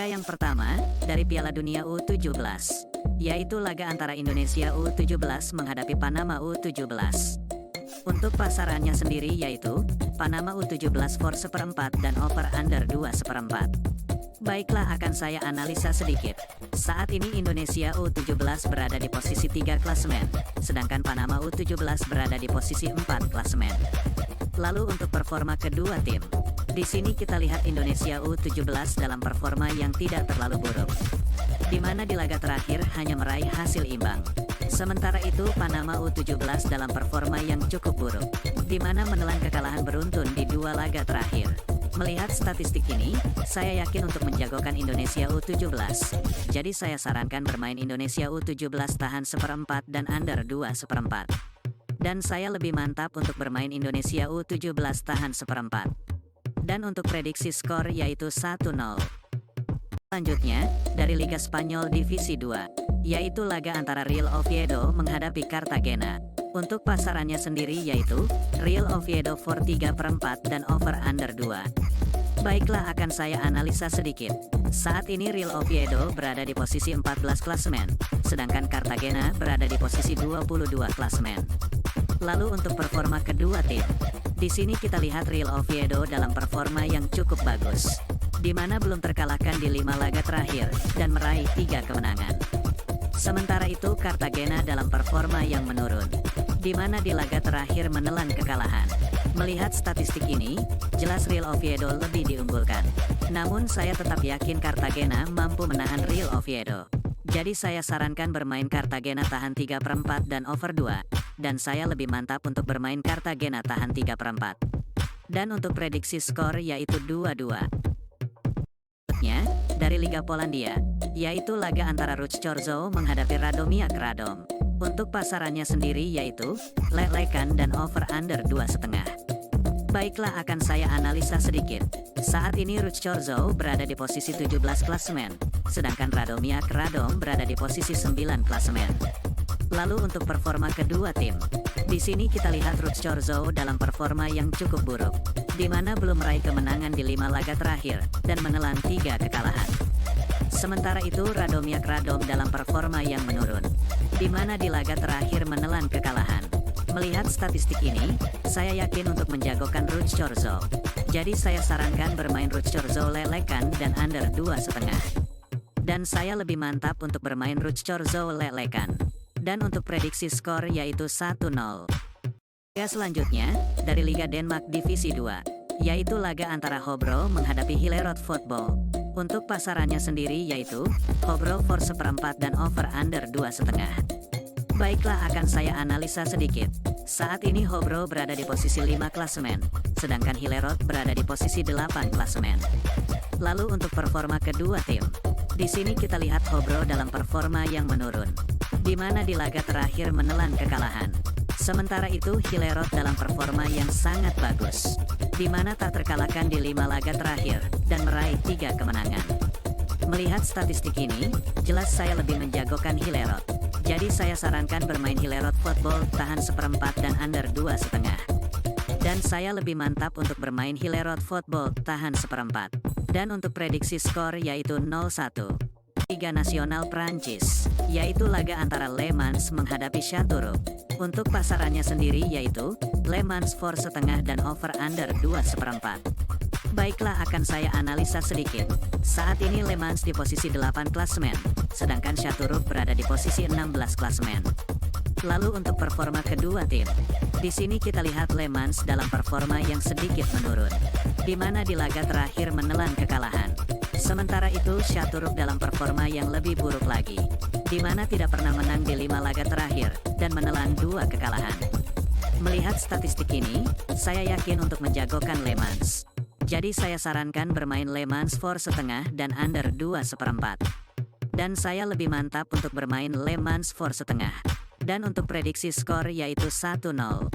Laga yang pertama, dari Piala Dunia U17, yaitu laga antara Indonesia U17 menghadapi Panama U17. Untuk pasarannya sendiri yaitu, Panama U17 for seperempat dan over-under 2/4. Baiklah, akan saya analisa sedikit. Saat ini Indonesia U17 berada di posisi 3 klasemen, sedangkan Panama U17 berada di posisi 4 klasemen. Lalu untuk performa kedua tim, di sini kita lihat Indonesia U17 dalam performa yang tidak terlalu buruk, di mana di laga terakhir hanya meraih hasil imbang. Sementara itu Panama U17 dalam performa yang cukup buruk, di mana menelan kekalahan beruntun di 2 laga terakhir. Melihat statistik ini, saya yakin untuk menjagokan Indonesia U17. Jadi saya sarankan bermain Indonesia U17 tahan seperempat dan under 2/4. Dan saya lebih mantap untuk bermain Indonesia U17 tahan seperempat. Dan untuk prediksi skor yaitu 1-0. Selanjutnya, dari Liga Spanyol Divisi 2, yaitu laga antara Real Oviedo menghadapi Cartagena. Untuk pasarannya sendiri yaitu, Real Oviedo for 3/4 dan over-under 2. Baiklah, akan saya analisa sedikit. Saat ini Real Oviedo berada di posisi 14 klasemen, sedangkan Cartagena berada di posisi 22 klasemen. Lalu untuk performa kedua tim, di sini kita lihat Real Oviedo dalam performa yang cukup bagus, di mana belum terkalahkan di 5 laga terakhir dan meraih 3 kemenangan. Sementara itu Cartagena dalam performa yang menurun, di mana di laga terakhir menelan kekalahan. Melihat statistik ini, jelas Real Oviedo lebih diunggulkan. Namun saya tetap yakin Cartagena mampu menahan Real Oviedo. Jadi saya sarankan bermain Cartagena tahan 3/4 dan over 2. Dan saya lebih mantap untuk bermain Cartagena tahan 3/4. Dan untuk prediksi skor yaitu 2-2. Dari Liga Polandia, yaitu laga antara Ruch Chorzów menghadapi Radomiak Radom. Untuk pasarannya sendiri yaitu, lelekan dan over-under 2,5. Baiklah, akan saya analisa sedikit. Saat ini Ruch Chorzów berada di posisi 17 klasemen, sedangkan Radomiak Radom berada di posisi 9 klasemen. Lalu untuk performa kedua tim, di sini kita lihat Ruch Chorzów dalam performa yang cukup buruk, di mana belum meraih kemenangan di 5 laga terakhir dan menelan 3 kekalahan. Sementara itu Radomiak Radom dalam performa yang menurun, di mana di laga terakhir menelan kekalahan. Melihat statistik ini, saya yakin untuk menjagokan Ruch Chorzów. Jadi saya sarankan bermain Ruch Chorzów lelekan dan under 2,5. Dan saya lebih mantap untuk bermain Ruch Chorzów lelekan. Dan untuk prediksi skor yaitu 1-0. Laga selanjutnya, dari Liga Denmark Divisi 2, yaitu laga antara Hobro menghadapi Hillerød Fotball. Untuk pasarannya sendiri yaitu, Hobro for seperempat dan over-under 2,5. Baiklah, akan saya analisa sedikit. Saat ini Hobro berada di posisi 5 klasemen, sedangkan Hillerød berada di posisi 8 klasemen. Lalu untuk performa kedua tim, di sini kita lihat Hobro dalam performa yang menurun, di mana di laga terakhir menelan kekalahan. Sementara itu Hillerød dalam performa yang sangat bagus, di mana tak terkalahkan di 5 laga terakhir dan meraih 3 kemenangan. Melihat statistik ini, jelas saya lebih menjagokan Hillerød. Jadi saya sarankan bermain Hillerød Fotball tahan seperempat dan under 2,5. Dan saya lebih mantap untuk bermain Hillerød Fotball tahan seperempat. Dan untuk prediksi skor yaitu 0-1. Liga Nasional Prancis, yaitu laga antara Le Mans menghadapi Châteauroux. Untuk pasarannya sendiri yaitu, Le Mans for setengah dan over-under 2/4. Baiklah, akan saya analisa sedikit. Saat ini Le Mans di posisi 8 klasemen, sedangkan Châteauroux berada di posisi 16 klasemen. Lalu untuk performa kedua tim, di sini kita lihat Le Mans dalam performa yang sedikit menurun, di mana di laga terakhir menelan kekalahan. Sementara itu Châteauroux dalam performa yang lebih buruk lagi, di mana tidak pernah menang di 5 laga terakhir dan menelan 2 kekalahan. Melihat statistik ini, saya yakin untuk menjagokan Le Mans. Jadi saya sarankan bermain Le Mans for setengah dan under 2/4. Dan saya lebih mantap untuk bermain Le Mans for setengah. Dan untuk prediksi skor yaitu 1-0.